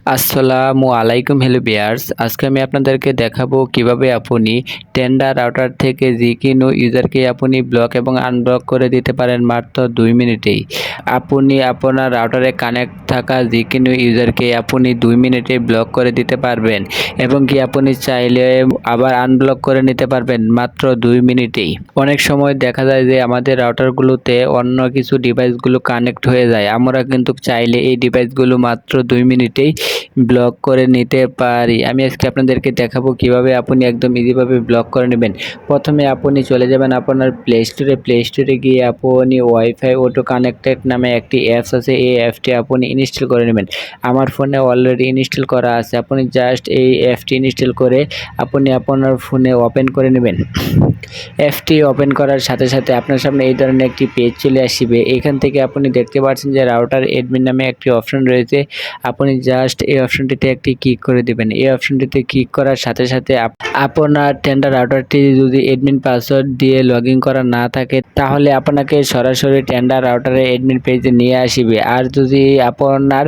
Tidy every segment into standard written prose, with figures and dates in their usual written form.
আসসালামু আলাইকুম hello viewers, আজকে আমি আপনাদেরকে দেখাবো কিভাবে আপনি টেন্ডার রাউটার থেকে যে কোনো ইউজারকে আপনি ব্লক এবং আনব্লক করে দিতে পারেন মাত্র 2 মিনিটেই। আপনি আপনার রাউটারে কানেক্ট থাকা যে কোনো ইউজারকে আপনি 2 মিনিটে ব্লক করে দিতে পারবেন এবং কি আপনি চাইলে আবার আনব্লক করে নিতে পারবেন মাত্র 2 মিনিটেই। অনেক সময় দেখা যায় যে আমাদের রাউটারগুলোতে অন্য কিছু ডিভাইসগুলো কানেক্ট হয়ে যায়, আমরা কিন্তু চাইলে এই ডিভাইসগুলো মাত্র 2 মিনিটেই ব্লক করে নিতে পারি। আমি আজকে আপনাদেরকে দেখাবো কিভাবে আপনি একদম ইজিভাবে ব্লক করে নেবেন। প্রথমে আপনি চলে যাবেন আপনার প্লে স্টোরে গিয়ে আপনি ওয়াইফাই অটো কানেক্টেড নামে একটি অ্যাপস আছে, এই অ্যাপটি আপনি ইনস্টল করে নেবেন। আমার ফোনে অলরেডি ইনস্টল করা আছে, আপনি জাস্ট এই অ্যাপটি ইনস্টল করে আপনি আপনার ফোনে ওপেন করে নেবেন। অ্যাপটি ওপেন করার সাথে সাথে আপনার সামনে এই ধরনের একটি পেজ চলে আসবে। এখান থেকে আপনি দেখতে পাচ্ছেন যে রাউটার অ্যাডমিন নামে একটি অপশন রয়েছে, আপনি জাস্ট এই অপশনটিতে একটি ক্লিক করে দেবেন। এই অপশনটিতে ক্লিক করার সাথে সাথে আপনার টেন্ডার রাউটারটি যদি অ্যাডমিন পাসওয়ার্ড দিয়ে লগইন করা না থাকে তাহলে আপনাকে সরাসরি টেন্ডার রাউটারে অ্যাডমিন পেজে নিয়ে আসবে। আর যদি আপনার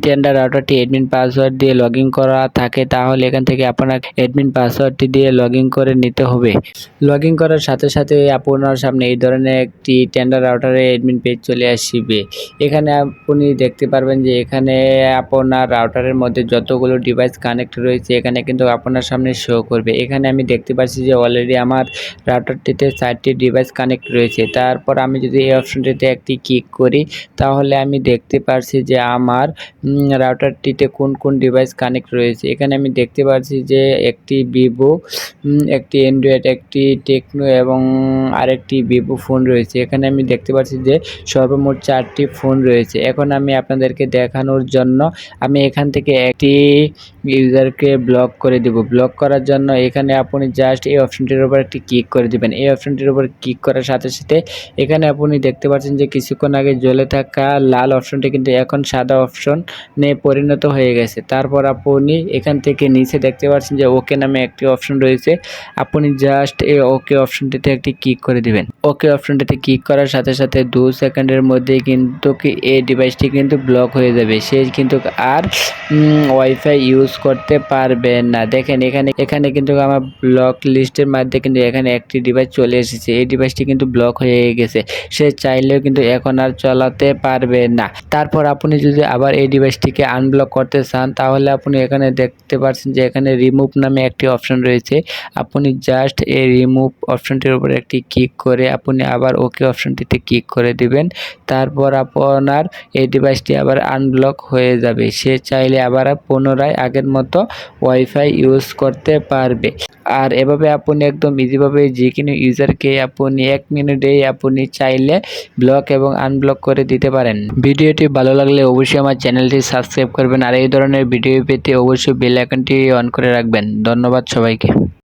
টেন্ডার রাউটারটি অ্যাডমিন পাসওয়ার্ড দিয়ে লগইন করা থাকে তাহলে এখান থেকে আপনাকে অ্যাডমিন পাসওয়ার্ডটি দিয়ে লগইন করে নিতে হবে। লগইন করার সাথে সাথে আপনার সামনে এই ধরনের একটি টেন্ডার রাউটারে অ্যাডমিন পেজ চলে আসবে। এখানে আপনি দেখতে পারবেন যে এখানে আপনার রাউটারের মধ্যে যতগুলো ডিভাইস কানেক্ট রয়েছে এখানে কিন্তু আপনার সামনে শো করবে। এখানে আমি দেখতে পাচ্ছি যে অলরেডি আমার রাউটারটিতে 4টি ডিভাইস কানেক্ট রয়েছে। তারপর আমি যদি এই অপশনটিতে একটি ক্লিক করি তাহলে আমি দেখতে পাচ্ছি যে আমার রাউটারটিতে কোন কোন ডিভাইস কানেক্ট রয়েছে। এখানে আমি দেখতে পাচ্ছি যে একটি ভিভো, একটি অ্যান্ড্রয়েড, একটি টেকনো এবং আরেকটি ভিভো ফোন রয়েছে। এখানে আমি দেখতে পাচ্ছি যে সর্বমোট 4টি ফোন রয়েছে। এখন আমি আপনাদেরকে দেখানোর জন্য আমি এখান থেকে একটি ইউজারকে ব্লক করে দেব। ব্লক করার জন্য এখানে আপনি জাস্ট এই অপশনটির উপর একটি ক্লিক করে দিবেন। এই অপশনটির উপর ক্লিক করার সাথে সাথে এখানে আপনি দেখতে পাচ্ছেন যে কিছুক্ষণ আগে জ্বলে থাকা লাল অপশনটি কিন্তু এখন সাদা অপশনে পরিণত হয়ে গেছে। তারপর আপনি এখান থেকে নিচে দেখতে পাচ্ছেন যে ওকে নামে একটি অপশন রয়েছে, আপনি জাস্ট এই ওকে অপশনটিতে একটি ক্লিক করে দিবেন। ওকে অপশনটিতে ক্লিক করার সাথে সাথে 2 সেকেন্ডের মধ্যেই কিন্তু এই ডিভাইসটি কিন্তু ব্লক হয়ে যাবে। সে কিন্তু আর ওয়াইফাই ইউজ করতে পারবে না। দেখেন এখানে কিন্তু আমার ব্লক লিস্টের মধ্যে কিন্তু এখানে একটি ডিভাইস চলে এসেছে, এই ডিভাইসটি কিন্তু ব্লক হয়ে গেছে। সে চাইলেও কিন্তু এখন আর চালাতে পারবে না। তারপর আপনি যদি আবার এই ডিভাইসটিকে আনব্লক করতে চান তাহলে আপনি এখানে দেখতে পাচ্ছেন যে এখানে রিমুভ নামে একটি অপশন রয়েছে, আপনি জাস্ট এই রিমুভ অপশনটির উপর একটি ক্লিক করে আপনি আবার ওকে অপশনটিতে ক্লিক করে দিবেন। তারপর আপনার এই ডিভাইসটি আবার আনব্লক হয়ে যাবে। সে চাইলে আবার পুনরায় আগের মতো ওয়াইফাই ইউজ করতে পারবে। আর এভাবে আপনি একদম ইজিভাবে যে কোনো ইউজারকে আপনি 1 মিনিটেই আপনি চাইলে ব্লক এবং আনব্লক করে দিতে পারেন। ভিডিওটি ভালো লাগলে অবশ্যই আমার চ্যানেলটি সাবস্ক্রাইব করবেন আর এই ধরনের ভিডিও পেতে অবশ্যই বেল আইকনটি অন করে রাখবেন। ধন্যবাদ সবাইকে।